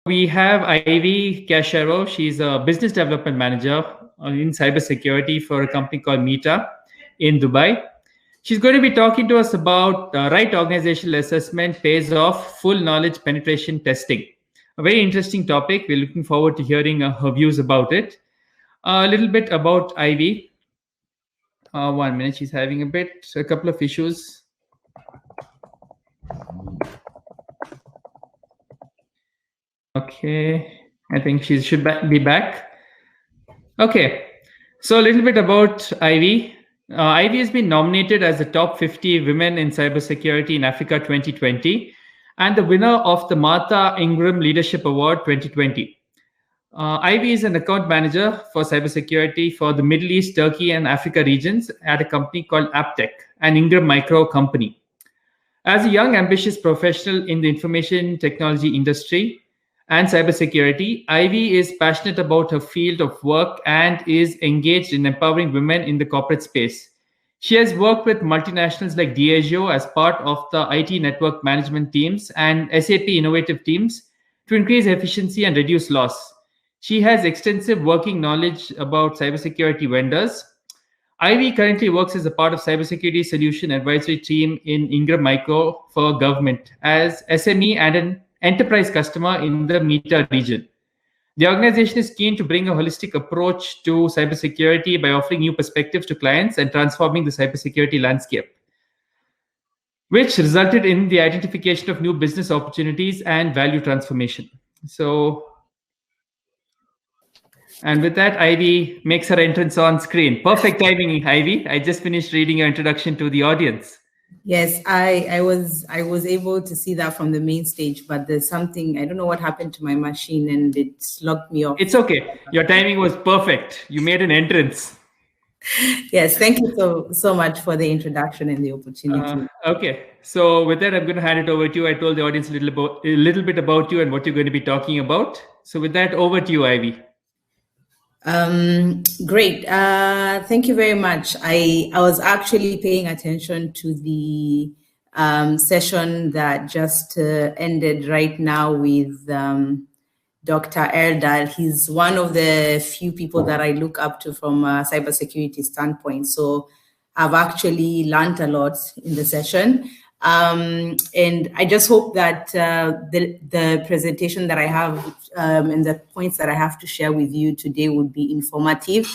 We have Ivy Kashero. She's a business development manager in cybersecurity for a company called Meta in Dubai. She's going to be talking to us about right organizational assessment pays off full knowledge penetration testing. A very interesting topic. We're looking forward to hearing her views about it. A little bit about Ivy. 1 minute. She's having a couple of issues. Okay, I think she should be back. Okay, so a little bit about Ivy. Ivy has been nominated as the top 50 women in cybersecurity in Africa 2020 and the winner of the Martha Ingram Leadership Award 2020. Ivy is an account manager for cybersecurity for the Middle East, Turkey, and Africa regions at a company called Aptec, an Ingram Micro company. As a young, ambitious professional in the information technology industry and cybersecurity, Ivy is passionate about her field of work and is engaged in empowering women in the corporate space. She has worked with multinationals like Diageo as part of the IT network management teams and SAP innovative teams to increase efficiency and reduce loss. She has extensive working knowledge about cybersecurity vendors. Ivy currently works as a part of Cybersecurity Solution Advisory team in Ingram Micro for government as SME and an enterprise customer in the Meta region. The organization is keen to bring a holistic approach to cybersecurity by offering new perspectives to clients and transforming the cybersecurity landscape, which resulted in the identification of new business opportunities and value transformation. And with that, Ivy makes her entrance on screen. Perfect timing, Ivy. I just finished reading your introduction to the audience. Yes, I was able to see that from the main stage, but there's something, I don't know what happened to my machine and it locked me off. It's okay. Your timing was perfect. You made an entrance. Yes, thank you so much for the introduction and the opportunity. Okay, so with that, I'm going to hand it over to you. I told the audience a little bit about you and what you're going to be talking about. So with that, over to you, Ivy. Great. Thank you very much. I was actually paying attention to the session that just ended right now with Dr. Erdal. He's one of the few people that I look up to from a cybersecurity standpoint. So I've actually learned a lot in the session. And I just hope that the presentation that I have and the points that I have to share with you today would be informative.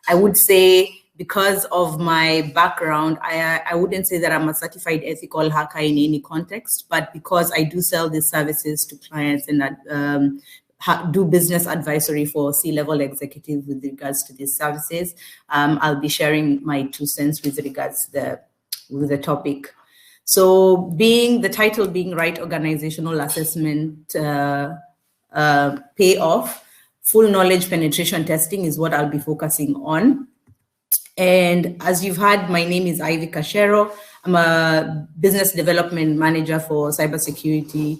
I would say because of my background, I wouldn't say that I'm a certified ethical hacker in any context, but because I do sell these services to clients and do business advisory for C-level executives with regards to these services, I'll be sharing my 2 cents with regards to the topic. So the title being Right Organizational Assessment Payoff, Full Knowledge Penetration Testing is what I'll be focusing on. And as you've heard, my name is Ivy Kashero. I'm a business development manager for cybersecurity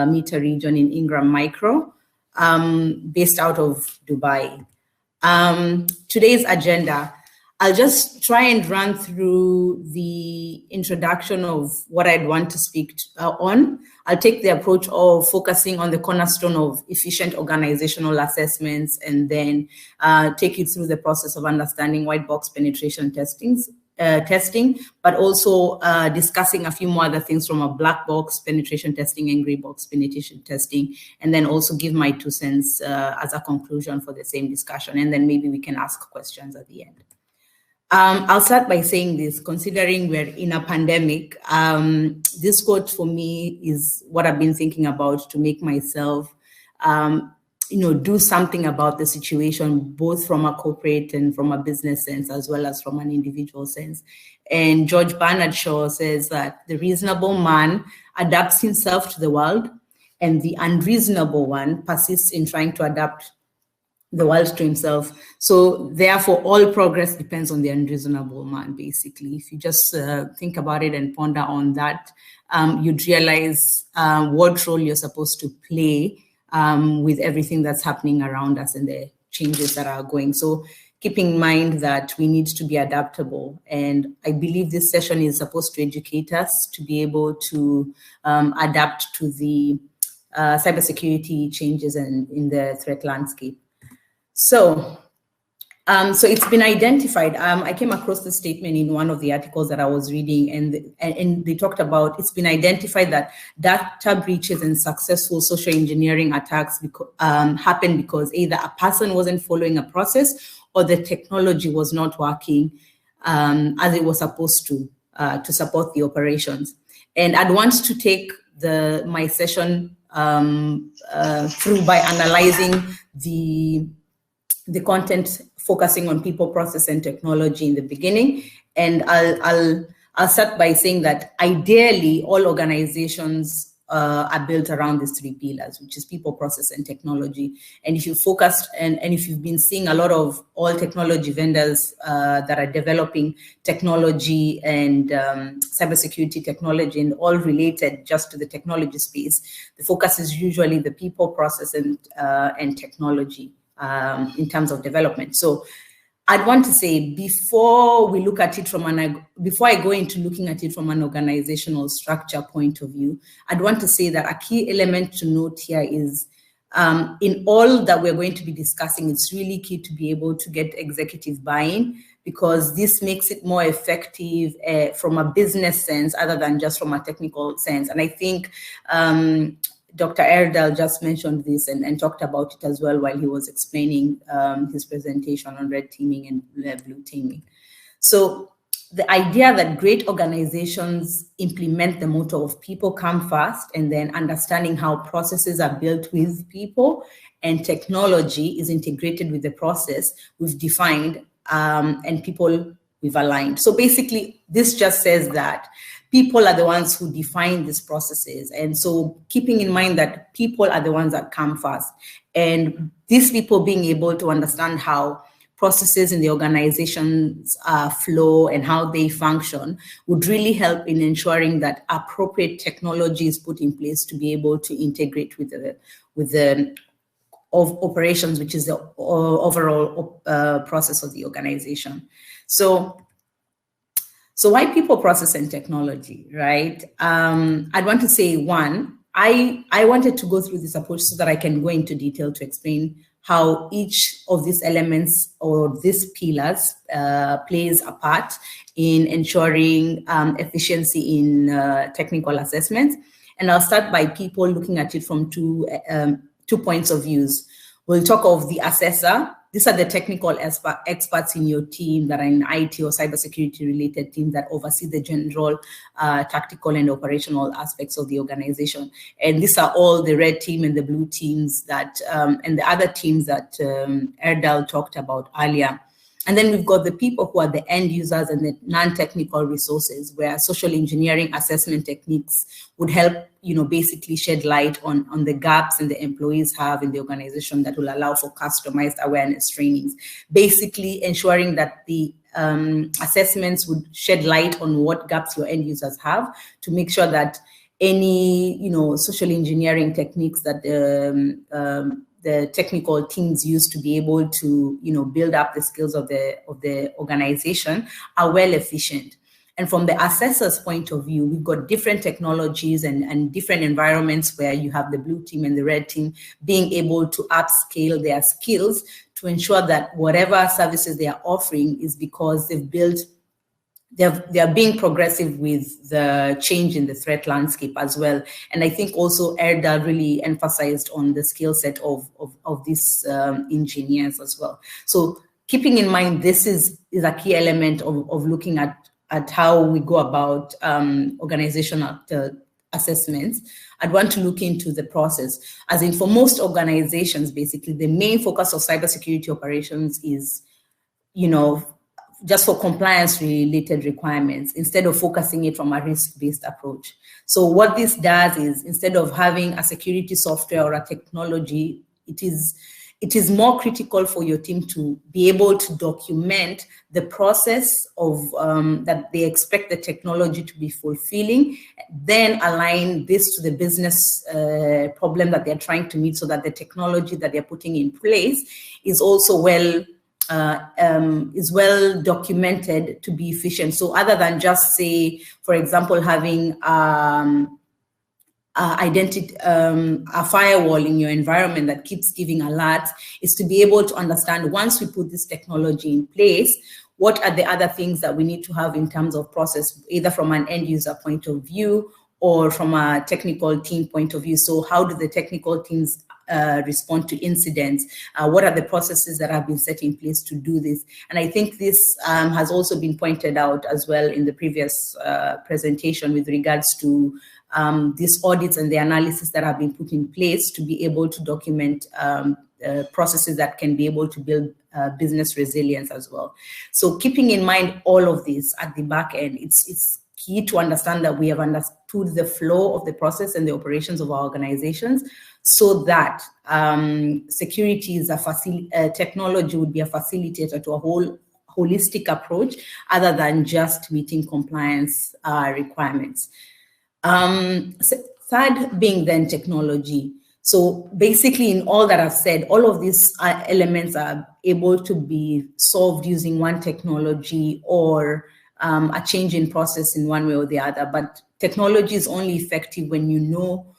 Meta region in Ingram Micro, based out of Dubai. Today's agenda, I'll just try and run through the introduction of what I'd want to speak on. I'll take the approach of focusing on the cornerstone of efficient organizational assessments and then take you through the process of understanding Whitebox penetration testing, but also discussing a few more other things from a Blackbox penetration testing and Graybox penetration testing, and then also give my 2 cents as a conclusion for the same discussion. And then maybe we can ask questions at the end. I'll start by saying this, considering we're in a pandemic, this quote for me is what I've been thinking about to make myself, do something about the situation, both from a corporate and from a business sense, as well as from an individual sense. And George Bernard Shaw says that the reasonable man adapts himself to the world, and the unreasonable one persists in trying to adapt the world to himself. So therefore, all progress depends on the unreasonable man, basically. If you just think about it and ponder on that, you'd realize what role you're supposed to play with everything that's happening around us and the changes that are going. So keeping in mind that we need to be adaptable. And I believe this session is supposed to educate us to be able to adapt to the cybersecurity changes in the threat landscape. So it's been identified. I came across this statement in one of the articles that I was reading, and they talked about it's been identified that data breaches and successful social engineering attacks happen because either a person wasn't following a process or the technology was not working as it was supposed to support the operations. And I'd want to take my session through by analyzing the content focusing on people, process, and technology in the beginning. And I'll start by saying that ideally all organizations are built around these three pillars, which is people, process, and technology. And if you focused and if you've been seeing a lot of all technology vendors that are developing technology and cybersecurity technology and all related just to the technology space, the focus is usually the people, process, and technology in terms of development. So I'd want to say before I go into looking at it from an organizational structure point of view, I'd want to say that a key element to note here is in all that we're going to be discussing, it's really key to be able to get executive buy-in, because this makes it more effective from a business sense other than just from a technical sense. And I think Dr. Erdal just mentioned this and talked about it as well while he was explaining his presentation on red teaming and blue teaming. So the idea that great organizations implement the motto of people come first, and then understanding how processes are built with people and technology is integrated with the process we've defined, and people we've aligned. So basically, this just says that people are the ones who define these processes. And so keeping in mind that people are the ones that come first, and these people being able to understand how processes in the organizations flow and how they function would really help in ensuring that appropriate technology is put in place to be able to integrate with the of operations, which is the overall process of the organization. So why people, process, and technology, right? I'd want to say, one, I wanted to go through this approach so that I can go into detail to explain how each of these elements or these pillars plays a part in ensuring efficiency in technical assessments. And I'll start by people looking at it from two points of views. We'll talk of the assessor. These are the technical experts in your team that are in IT or cybersecurity related teams that oversee the general tactical and operational aspects of the organization. And these are all the red team and the blue teams that, and the other teams that Erdal talked about earlier. And then we've got the people who are the end users and the non-technical resources, where social engineering assessment techniques would help, basically shed light on the gaps and the employees have in the organization that will allow for customized awareness trainings. Basically ensuring that the assessments would shed light on what gaps your end users have to make sure that any, social engineering techniques that the technical teams use to be able to, build up the skills of the organization are well efficient. And from the assessor's point of view, we've got different technologies and different environments where you have the blue team and the red team being able to upscale their skills to ensure that whatever services they are offering is because they've built they're being progressive with the change in the threat landscape as well. And I think also Erdal really emphasized on the skill set of these engineers as well. So keeping in mind, this is a key element of looking at how we go about organizational assessments. I'd want to look into the process. As in, for most organizations, basically, the main focus of cybersecurity operations is, just for compliance-related requirements, instead of focusing it from a risk-based approach. So what this does is, instead of having a security software or a technology, it is more critical for your team to be able to document the process of that they expect the technology to be fulfilling, then align this to the business problem that they're trying to meet, so that the technology that they're putting in place is also well documented to be efficient. So other than just, say, for example, having a firewall in your environment that keeps giving alerts, is to be able to understand, once we put this technology in place, what are the other things that we need to have in terms of process, either from an end user point of view or from a technical team point of view. So how do the technical teams respond to incidents? What are the processes that have been set in place to do this? And I think this has also been pointed out as well in the previous presentation with regards to these audits and the analysis that have been put in place to be able to document processes that can be able to build business resilience as well. So keeping in mind all of this at the back end, it's key to understand that we have understood the flow of the process and the operations of our organizations, so that security is technology would be a facilitator to a whole holistic approach other than just meeting compliance requirements. Third being then technology. So basically, in all that I've said, all of these elements are able to be solved using one technology or a change in process in one way or the other. But technology is only effective when you know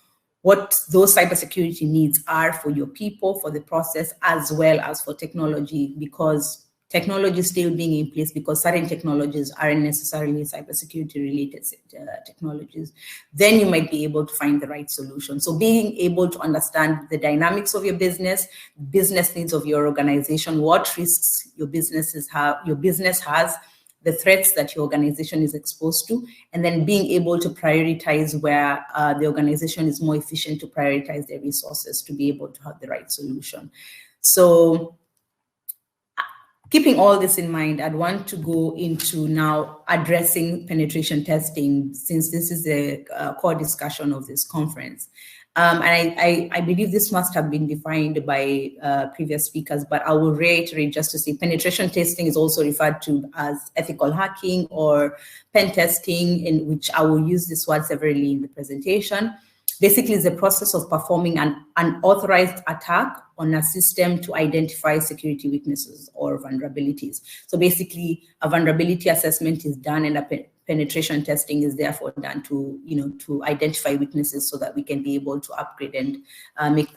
what those cybersecurity needs are for your people, for the process, as well as for technology, because technology is still being in place, because certain technologies aren't necessarily cybersecurity related technologies. Then you might be able to find the right solution. So being able to understand the dynamics of your business needs of your organization, what risks your business has, the threats that your organization is exposed to, and then being able to prioritize where the organization is more efficient to prioritize their resources to be able to have the right solution. So keeping all this in mind, I'd want to go into now addressing penetration testing, since this is the core discussion of this conference. And I believe this must have been defined by previous speakers, but I will reiterate just to say penetration testing is also referred to as ethical hacking or pen testing, in which I will use this word severally in the presentation. Basically, it's the process of performing an unauthorized attack on a system to identify security weaknesses or vulnerabilities. So basically, a vulnerability assessment is done, and a penetration testing is therefore done to, to identify weaknesses so that we can be able to upgrade and make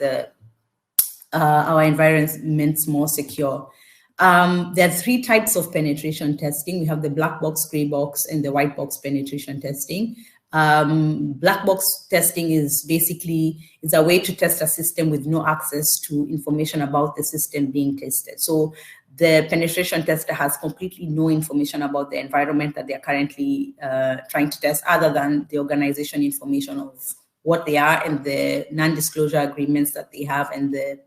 our environments more secure. There are three types of penetration testing. We have the Blackbox, Graybox, and the Whitebox penetration testing. Blackbox testing is a way to test a system with no access to information about the system being tested. So the penetration tester has completely no information about the environment that they're currently trying to test, other than the organization information of what they are and the non-disclosure agreements that they have and the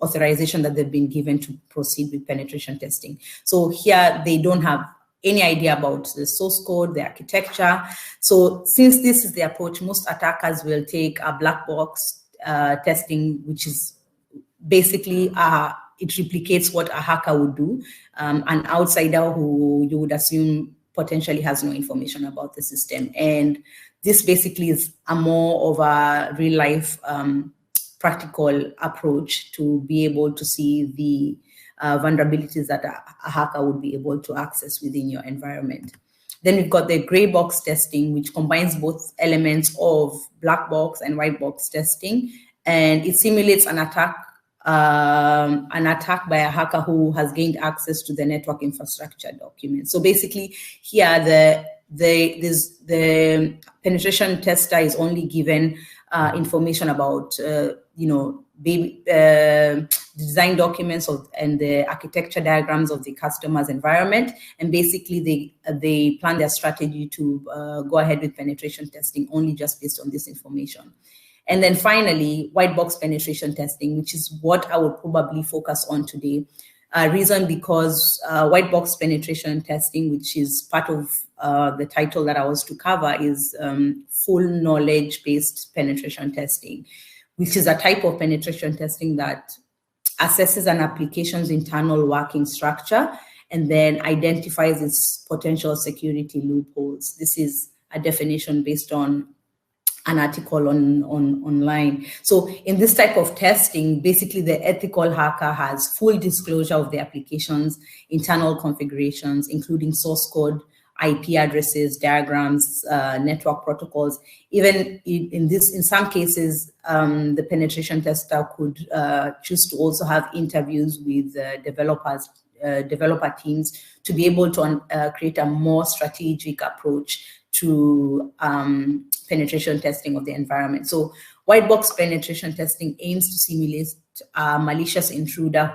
authorization that they've been given to proceed with penetration testing. So here they don't have any idea about the source code, the architecture. So since this is the approach, most attackers will take a black box testing, which is basically it replicates what a hacker would do, an outsider who you would assume potentially has no information about the system. And this basically is a more of a real life practical approach to be able to see the vulnerabilities that a hacker would be able to access within your environment. Then we've got the Graybox testing, which combines both elements of black box and white box testing, and it simulates an attack by a hacker who has gained access to the network infrastructure documents. So basically, here the penetration tester is only given information about design documents and the architecture diagrams of the customer's environment, and basically they plan their strategy to go ahead with penetration testing only just based on this information. And then finally, white box penetration testing, which is what I would probably focus on today. Reason because white box penetration testing, which is part of the title that I was to cover, is full knowledge-based penetration testing, which is a type of penetration testing that assesses an application's internal working structure and then identifies its potential security loopholes. This is a definition based on an article online. So in this type of testing, basically the ethical hacker has full disclosure of the application's internal configurations, including source code, IP addresses, diagrams, network protocols. Even in some cases, the penetration tester could choose to also have interviews with developer teams to be able to create a more strategic approach to penetration testing of the environment. So Whitebox penetration testing aims to simulate a malicious intruder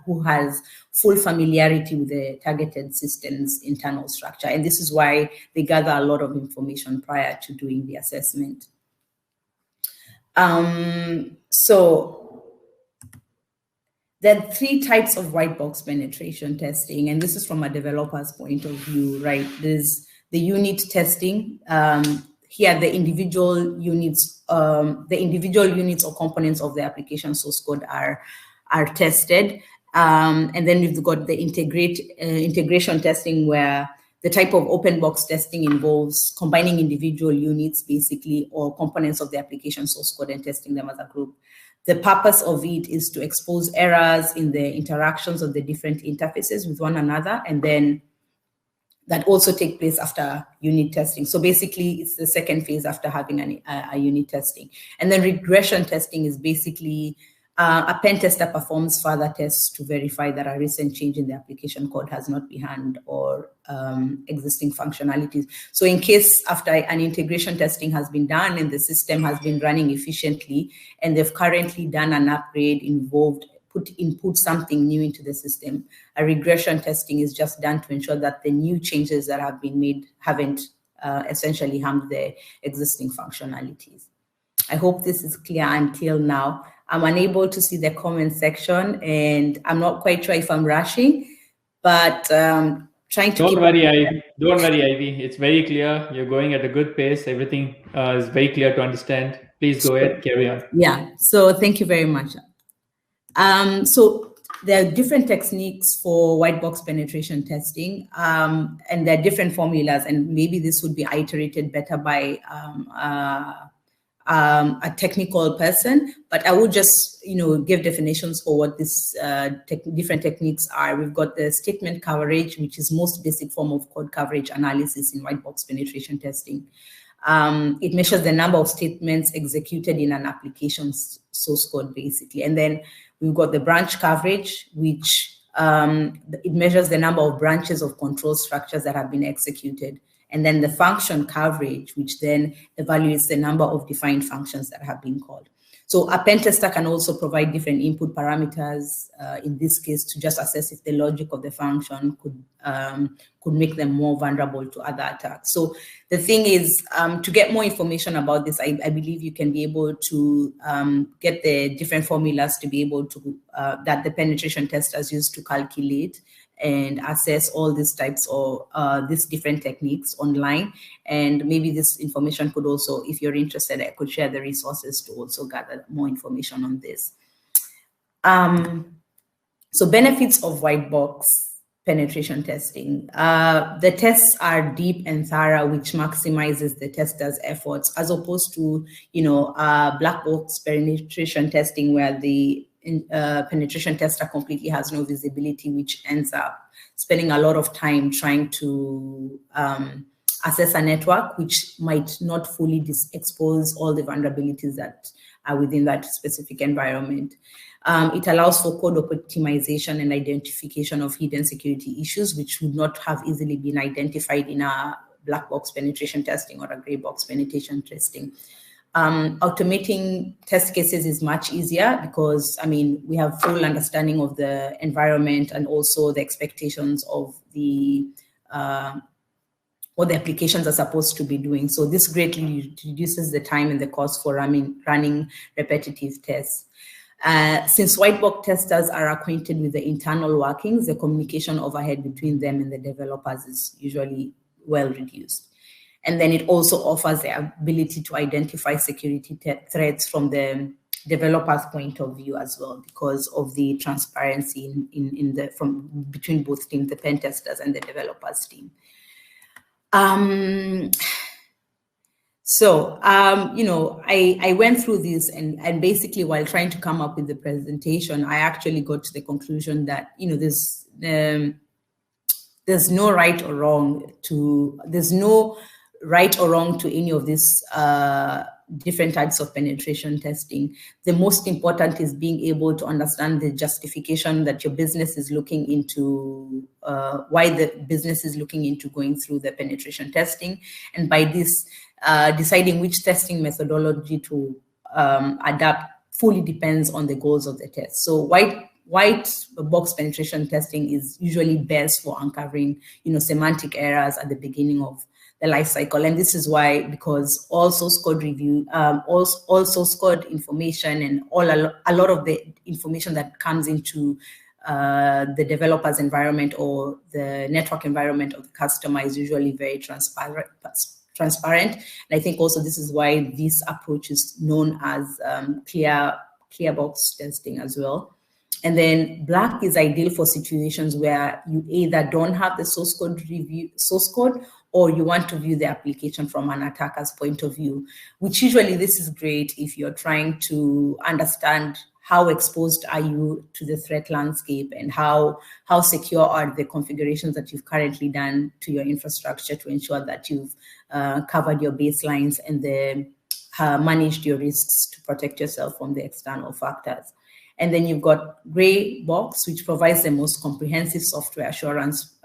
who has full familiarity with the targeted system's internal structure. And this is why they gather a lot of information prior to doing the assessment. So there are 3 types of Whitebox penetration testing, and this is from a developer's point of view, right? There's the unit testing. Here, the individual units or components of the application source code are tested. And then we've got the integration testing, where the type of open box testing involves combining individual units, basically, or components of the application source code and testing them as a group. The purpose of it is to expose errors in the interactions of the different interfaces with one another, and then that also take place after unit testing. So basically, it's the second phase after having a unit testing. And then regression testing is basically a pen tester performs further tests to verify that a recent change in the application code has not been harmed or existing functionalities. So in case after an integration testing has been done and the system has been running efficiently and they've currently done an upgrade input something new into the system, a regression testing is just done to ensure that the new changes that have been made haven't essentially harmed the existing functionalities. I hope this is clear until now. I'm unable to see the comment section, and I'm not quite sure if I'm rushing, but trying to Don't worry, Ivy. It's very clear. You're going at a good pace. Everything is very clear to understand. Please go ahead, carry on. Yeah, so thank you very much. So there are different techniques for Whitebox penetration testing, and there are different formulas, and maybe this would be iterated better by a technical person, but I would just, give definitions for what these different techniques are. We've got the statement coverage, which is most basic form of code coverage analysis in Whitebox penetration testing. It measures the number of statements executed in an application's source code, basically. And then we've got the branch coverage, which it measures the number of branches of control structures that have been executed. And then the function coverage, which then evaluates the number of defined functions that have been called. So a pen tester can also provide different input parameters, in this case, to just assess if the logic of the function could make them more vulnerable to other attacks. So the thing is, to get more information about this, I believe you can be able to get the different formulas to be able to, that the penetration testers use to calculate and assess all these types of these different techniques online. And maybe this information could also, if you're interested, I could share the resources to also gather more information on this. So benefits of Whitebox penetration testing. The tests are deep and thorough, which maximizes the tester's efforts, as opposed to, black box penetration testing, where the penetration tester completely has no visibility, which ends up spending a lot of time trying to assess a network, which might not fully expose all the vulnerabilities that are within that specific environment. It allows for code optimization and identification of hidden security issues, which would not have easily been identified in a black box penetration testing or a gray box penetration testing. Automating test cases is much easier because, we have full understanding of the environment and also the expectations of what the applications are supposed to be doing. So this greatly reduces the time and the cost for running repetitive tests. Since Whitebox testers are acquainted with the internal workings, the communication overhead between them and the developers is usually well reduced. And then it also offers the ability to identify security threats from the developer's point of view as well, because of the transparency between both teams, the pen testers and the developers team. I went through this and basically while trying to come up with the presentation, I actually got to the conclusion that, there's there's no right or wrong to any of these different types of penetration testing. The most important is being able to understand the justification that your business is looking into, why the business is looking into going through the penetration testing, and by this, deciding which testing methodology to adapt fully depends on the goals of the test. So Whitebox penetration testing is usually best for uncovering, semantic errors at the beginning of the life cycle. And this is why, because all source code review, all source code information and a lot of the information that comes into the developer's environment or the network environment of the customer is usually very transparent. And I think also this is why this approach is known as clear box testing as well. And then Black is ideal for situations where you either don't have the source code, or you want to view the application from an attacker's point of view, which usually this is great if you're trying to understand how exposed are you to the threat landscape and how secure are the configurations that you've currently done to your infrastructure to ensure that you've covered your baselines and then managed your risks to protect yourself from the external factors. And then you've got Graybox, which provides the most comprehensive software assurance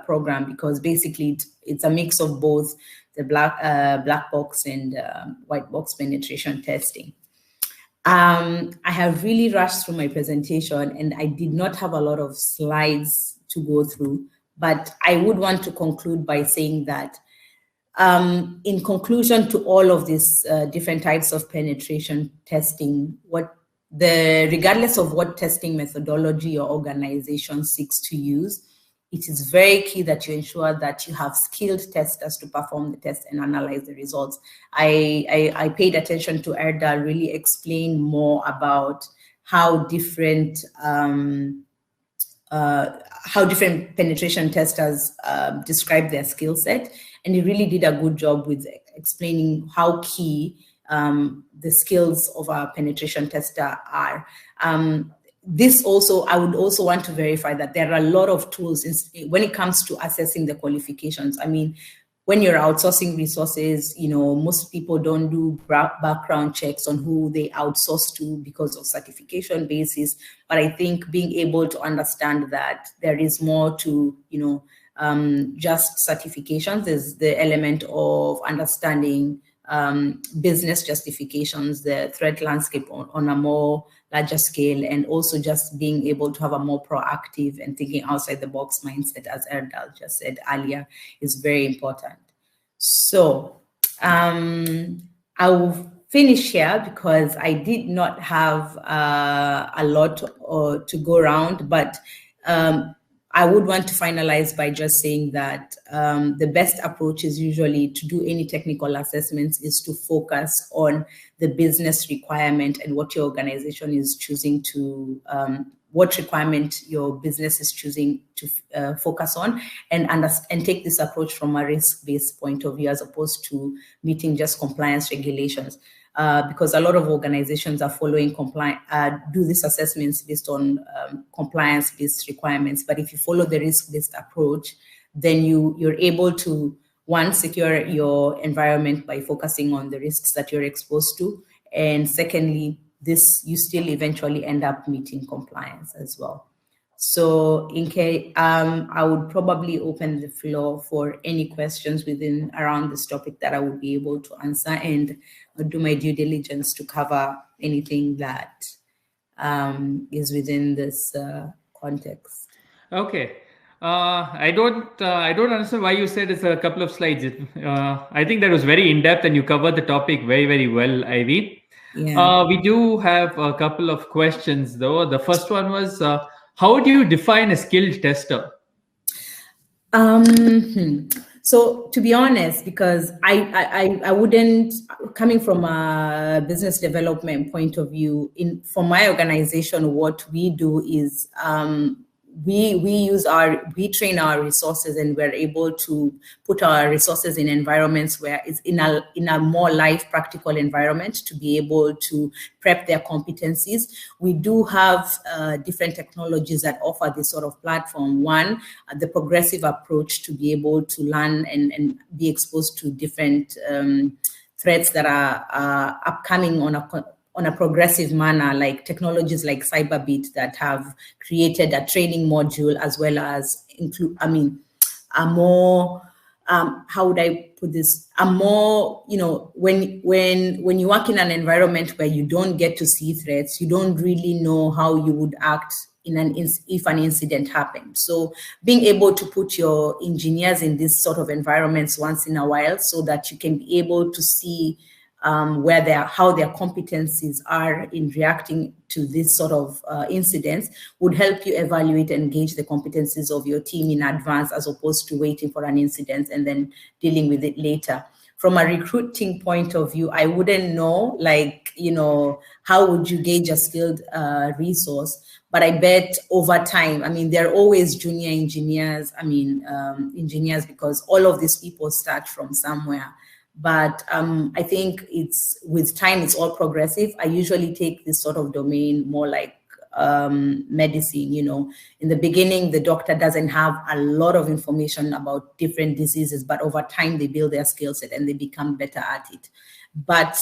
program, because basically it's a mix of both the Blackbox and Whitebox penetration testing. I have really rushed through my presentation and I did not have a lot of slides to go through, but I would want to conclude by saying that in conclusion to all of these different types of penetration testing, regardless of what testing methodology your organization seeks to use, it is very key that you ensure that you have skilled testers to perform the test and analyze the results. I paid attention to Erdal really explain more about how different penetration testers describe their skill set, and he really did a good job with explaining how key the skills of our penetration tester are. This also, I would also want to verify that there are a lot of tools when it comes to assessing the qualifications. I mean, when you're outsourcing resources, most people don't do background checks on who they outsource to because of certification basis. But I think being able to understand that there is more to, just certifications. There's the element of understanding business justifications, the threat landscape on a more larger scale, and also just being able to have a more proactive and thinking outside the box mindset, as Erdal just said earlier, is very important. So I will finish here because I did not have a lot to go around, but I would want to finalize by just saying that the best approach is usually to do any technical assessments is to focus on the business requirement and what your organization is choosing to, what requirement your business is choosing to focus on, and take this approach from a risk-based point of view as opposed to meeting just compliance regulations. Because a lot of organizations are following do these assessments based on compliance-based requirements. But if you follow the risk-based approach, then you're able to, one, secure your environment by focusing on the risks that you're exposed to. And secondly, you still eventually end up meeting compliance as well. So in case, I would probably open the floor for any questions around this topic that I would be able to answer, and I'll do my due diligence to cover anything that is within this context. Okay. I don't understand why you said it's a couple of slides. I think that was very in-depth and you covered the topic very, very well, Ivy. Yeah. We do have a couple of questions though. The first one was, how do you define a skilled tester? So to be honest, because I wouldn't, coming from a business development point of view, for my organization, what we do is we train our resources, and we're able to put our resources in environments where it's in a more live practical environment to be able to prep their competencies. We do have different technologies that offer this sort of platform. One, the progressive approach to be able to learn and be exposed to different threats that are upcoming on a progressive manner, like technologies like Cyberbit that have created a training module, as well as a more, how would I put this? A more, when you work in an environment where you don't get to see threats, you don't really know how you would act if an incident happened. So being able to put your engineers in this sort of environments once in a while, so that you can be able to see how their competencies are in reacting to this sort of incidents, would help you evaluate and gauge the competencies of your team in advance, as opposed to waiting for an incident and then dealing with it later. From a recruiting point of view, I wouldn't know, how would you gauge a skilled resource? But I bet over time, there are always junior engineers, engineers, because all of these people start from somewhere. But I think with time, it's all progressive. I usually take this sort of domain more like medicine. In the beginning, the doctor doesn't have a lot of information about different diseases, but over time they build their skill set and they become better at it. But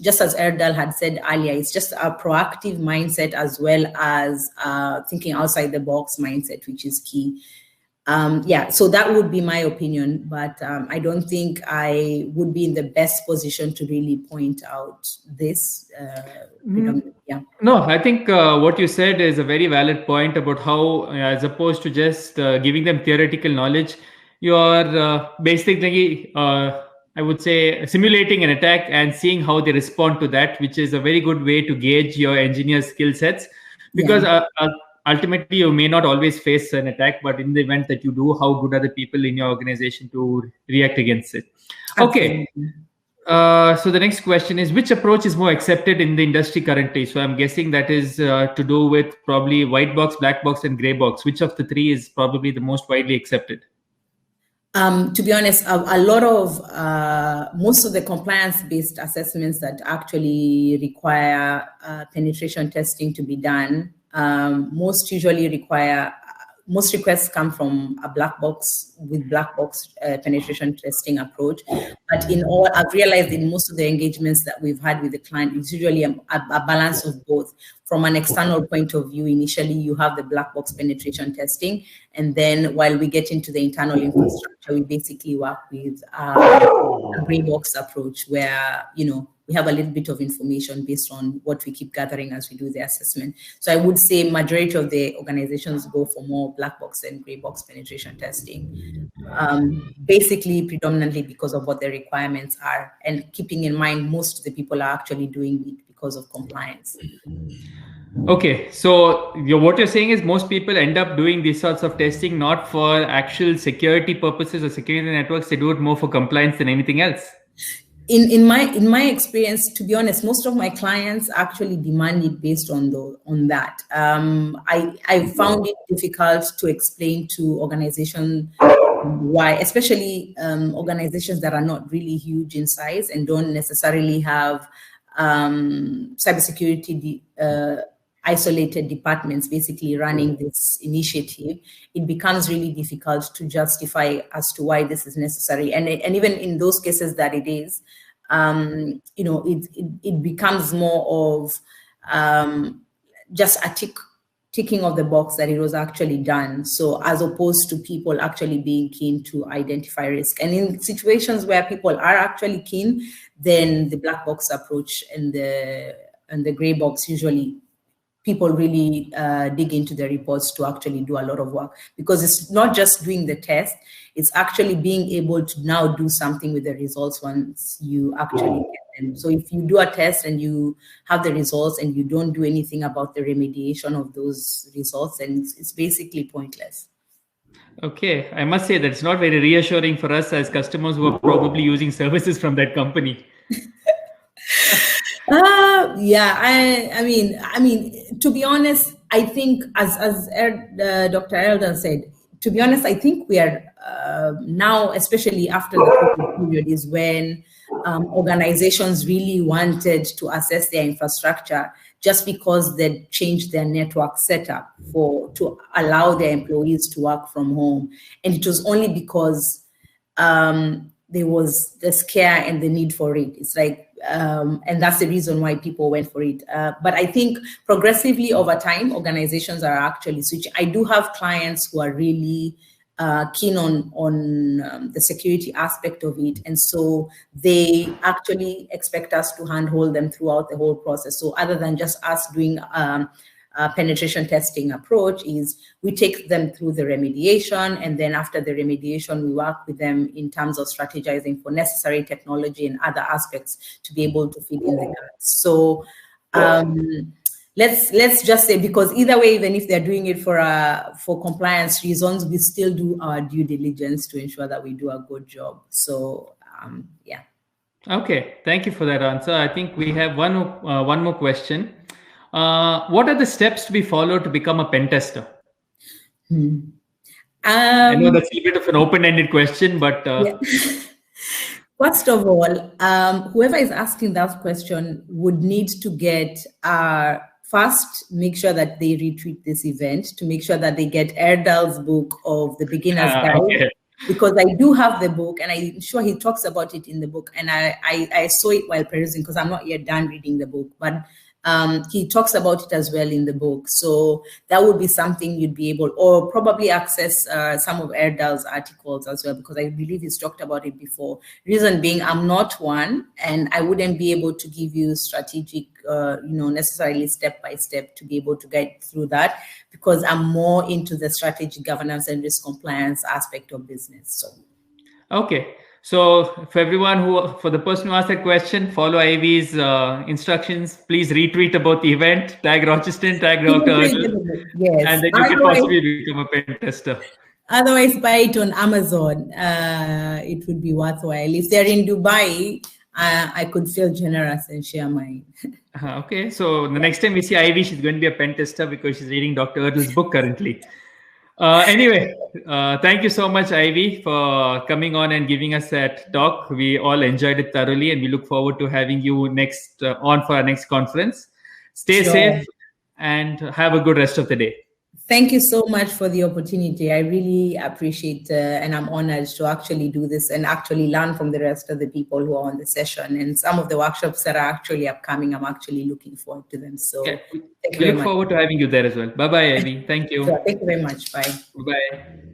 just as Erdal had said earlier, it's just a proactive mindset, as well as thinking outside the box mindset, which is key. So that would be my opinion, but I don't think I would be in the best position to really point out this. No, I think what you said is a very valid point about how, as opposed to just giving them theoretical knowledge, you are basically, I would say, simulating an attack and seeing how they respond to that, which is a very good way to gauge your engineer's skill sets. Because ultimately, you may not always face an attack, but in the event that you do, how good are the people in your organization to react against it? Okay. So the next question is, which approach is more accepted in the industry currently? So I'm guessing that is to do with probably Whitebox, Blackbox, and Graybox. Which of the three is probably the most widely accepted? To be honest, a lot of most of the compliance-based assessments that actually require penetration testing to be done, most requests come from a black box with Blackbox penetration testing approach. But in all, I've realized in most of the engagements that we've had with the client, it's usually a balance of both. From an external point of view, initially you have the Blackbox penetration testing, and then while we get into the internal infrastructure, we basically work with a Graybox approach, where we have a little bit of information based on what we keep gathering as we do the assessment. So I would say majority of the organizations go for more Blackbox and Graybox penetration testing, basically predominantly because of what the requirements are, and keeping in mind most of the people are actually doing it because of compliance. Okay, so what you're saying is most people end up doing these sorts of testing not for actual security purposes or security networks. They do it more for compliance than anything else. In my experience, to be honest, most of my clients actually demand it based on that. I found it difficult to explain to organizations why, especially organizations that are not really huge in size and don't necessarily have cybersecurity isolated departments basically running this initiative. It becomes really difficult to justify as to why this is necessary. And even in those cases that it is, it becomes more of just a ticking of the box that it was actually done. So as opposed to people actually being keen to identify risk. And in situations where people are actually keen, then the black box approach and the Graybox, usually people really dig into the reports to actually do a lot of work, because it's not just doing the test, it's actually being able to now do something with the results once you actually get them. So if you do a test and you have the results and you don't do anything about the remediation of those results, then it's basically pointless. Okay, I must say that it's not very reassuring for us as customers who are probably using services from that company. I mean, to be honest, I think, as Dr. Eldon said, to be honest, I think we are now, especially after the COVID period, is when organizations really wanted to assess their infrastructure, just because they changed their network setup to allow their employees to work from home. And it was only because there was the scare and the need for it. It's like, and that's the reason why people went for it. But I think progressively over time, organizations are actually switching. I do have clients who are really keen on the security aspect of it. And so they actually expect us to handhold them throughout the whole process. So other than just us doing penetration testing approach, is we take them through the remediation, and then after the remediation, we work with them in terms of strategizing for necessary technology and other aspects to be able to fill in the gaps. So let's just say, because either way, even if they're doing it for compliance reasons, we still do our due diligence to ensure that we do a good job. So yeah. Okay, thank you for that answer. I think we have one more question. What are the steps to be followed to become a pen tester? I know that's a bit of an open-ended question, but yeah. First of all, whoever is asking that question would need to get first, make sure that they retweet this event, to make sure that they get Erdal's book of the beginner's guide. Okay. Because I do have the book, and I'm sure he talks about it in the book, and I saw it while perusing, because I'm not yet done reading the book, but he talks about it as well in the book. So that would be something you'd be able, or probably access some of Erdal's articles as well, because I believe he's talked about it before. Reason being, I'm not one, and I wouldn't be able to give you strategic, necessarily step by step to be able to get through that, because I'm more into the strategy, governance, and risk compliance aspect of business. So, okay. So for the person who asked that question, follow Ivy's instructions. Please retweet about the event, tag Rocheston, tag Dr. Yes. And then you can possibly become a pen tester. Otherwise, buy it on Amazon. It would be worthwhile. If they're in Dubai, I could feel generous and share mine. Okay. So the next time we see Ivy, she's going to be a pen tester because she's reading Dr. Erdal's book currently. Anyway, thank you so much, Ivy, for coming on and giving us that talk. We all enjoyed it thoroughly, and we look forward to having you next on for our next conference. Stay safe and have a good rest of the day. Thank you so much for the opportunity. I really appreciate and I'm honored to actually do this and actually learn from the rest of the people who are on the session. And some of the workshops that are actually upcoming, I'm actually looking forward to them. So we look forward to having you there as well. Bye-bye, Ivy. Thank you. Sure. Thank you very much. Bye. Bye.